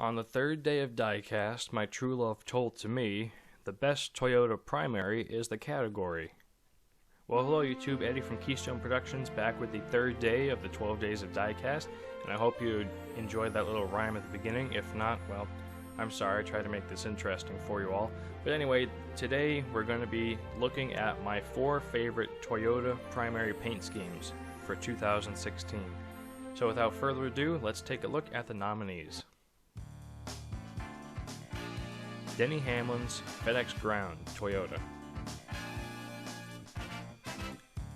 On the third day of Diecast, my true love told to me, the best Toyota primary is the category. Well, hello YouTube, Eddie from Keystone Productions, back with the third day of the 12 Days of Diecast, and I hope you enjoyed that little rhyme at the beginning. If not, well, I'm sorry, I tried to make this interesting for you all. But anyway, today we're going to be looking at my 4 favorite Toyota primary paint schemes for 2016. So without further ado, let's take a look at the nominees. Denny Hamlin's FedEx Ground Toyota.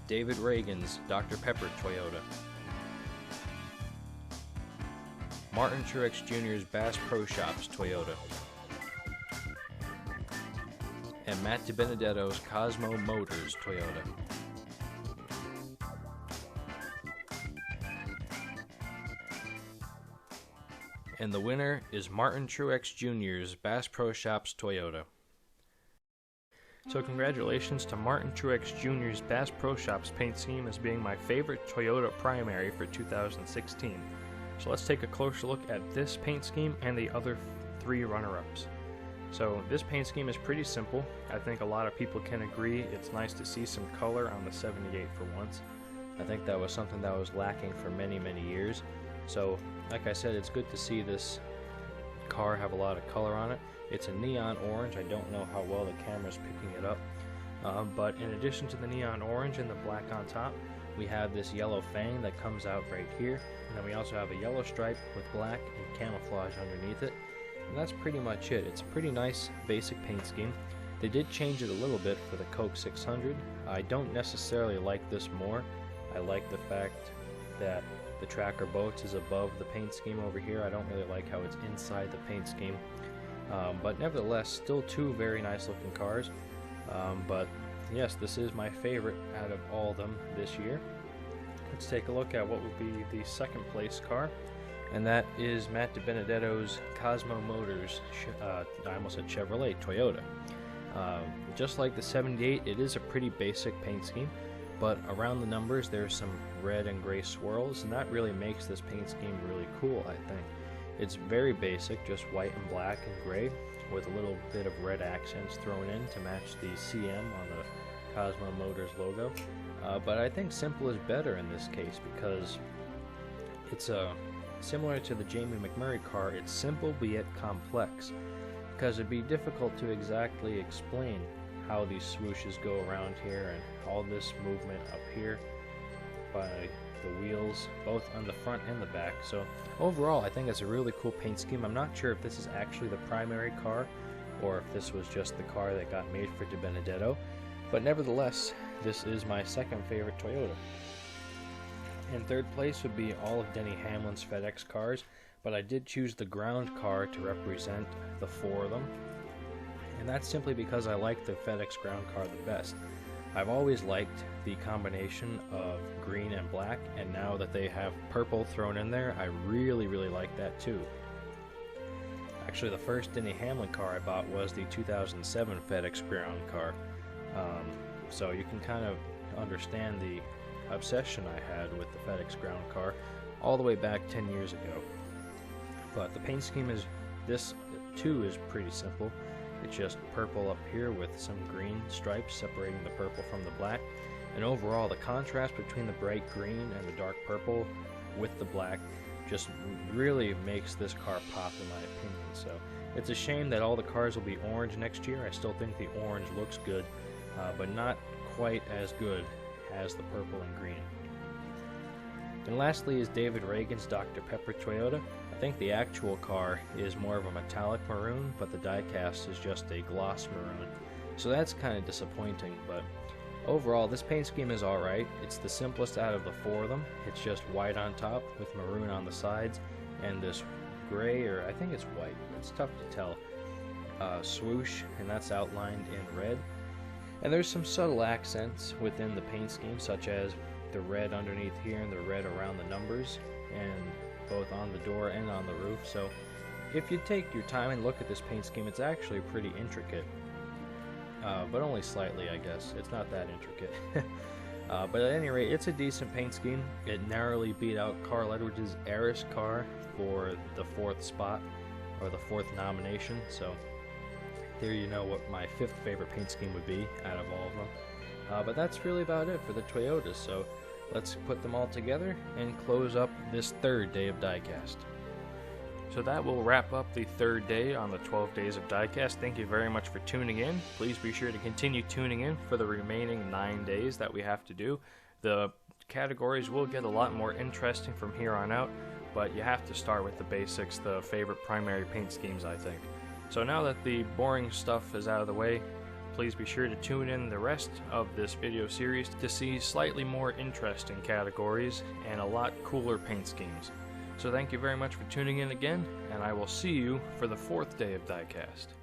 David Reagan's Dr. Pepper Toyota. Martin Truex Jr.'s Bass Pro Shops Toyota. And Matt DiBenedetto's Cosmo Motors Toyota. And the winner is Martin Truex Jr.'s Bass Pro Shops Toyota. So congratulations to Martin Truex Jr.'s Bass Pro Shops paint scheme as being my favorite Toyota primary for 2016. So let's take a closer look at this paint scheme and the other 3 runner-ups. So this paint scheme is pretty simple. I think a lot of people can agree it's nice to see some color on the 78 for once. I think that was something that was lacking for many years. So like I said, it's good to see this car have a lot of color on it. It's a neon orange. I don't know how well the camera's picking it up. But in addition to the neon orange and the black on top, we have this yellow fang that comes out right here. And then we also have a yellow stripe with black and camouflage underneath it. And that's pretty much it. It's a pretty nice basic paint scheme. They did change it a little bit for the Coke 600. I don't necessarily like this more. I like the fact that the Tracker Boats is above the paint scheme over here. I don't really like how it's inside the paint scheme. But nevertheless, still 2 very nice looking cars. But yes, this is my favorite out of all of them this year. Let's take a look at what would be the second place car. And that is Matt DiBenedetto's Cosmo Motors, I almost said Chevrolet, Toyota. Just like the 78, it is a pretty basic paint scheme. But around the numbers there's some red and gray swirls, and that really makes this paint scheme really cool, I think. It's very basic, just white and black and gray, with a little bit of red accents thrown in to match the CM on the Cosmo Motors logo. But I think simple is better in this case because it's similar to the Jamie McMurray car. It's simple but yet complex, because it'd be difficult to exactly explain how these swooshes go around here and all this movement up here by the wheels, both on the front and the back. So overall, I think it's a really cool paint scheme. I'm not sure if this is actually the primary car or if this was just the car that got made for DiBenedetto, but nevertheless, this is my second favorite Toyota. In third place would be all of Denny Hamlin's FedEx cars, but I did choose the ground car to represent the 4 of them. And that's simply because I like the FedEx ground car the best. I've always liked the combination of green and black, and now that they have purple thrown in there, I really like that too. Actually, the first Denny Hamlin car I bought was the 2007 FedEx ground car. So you can kind of understand the obsession I had with the FedEx ground car all the way back 10 years ago. But the paint scheme is, this too is pretty simple. It's just purple up here with some green stripes separating the purple from the black. And overall, the contrast between the bright green and the dark purple with the black just really makes this car pop, in my opinion. So it's a shame that all the cars will be orange next year. I still think the orange looks good, but not quite as good as the purple and green. And lastly is David Reagan's Dr. Pepper Toyota. I think the actual car is more of a metallic maroon, but the diecast is just a gloss maroon. So that's kind of disappointing, but overall this paint scheme is alright. It's the simplest out of the 4 of them. It's just white on top with maroon on the sides and this gray, or I think it's white, it's tough to tell, swoosh, and that's outlined in red. And there's some subtle accents within the paint scheme, such as the red underneath here and the red around the numbers, and both on the door and on the roof. So if you take your time and look at this paint scheme, it's actually pretty intricate, but only slightly, I guess. It's not that intricate. But at any rate, it's a decent paint scheme. It narrowly beat out Carl Edwards' Eris car for the 4th spot or the 4th nomination. So there you know what my 5th favorite paint scheme would be out of all of them. But that's really about it for the Toyotas, so let's put them all together and close up this 3rd day of Diecast. So that will wrap up the 3rd day on the 12 days of Diecast. Thank you very much for tuning in. Please be sure to continue tuning in for the remaining 9 days that we have to do. The categories will get a lot more interesting from here on out, but you have to start with the basics, the favorite primary paint schemes, I think. So now that the boring stuff is out of the way, please be sure to tune in the rest of this video series to see slightly more interesting categories and a lot cooler paint schemes. So thank you very much for tuning in again, and I will see you for the 4th day of Diecast.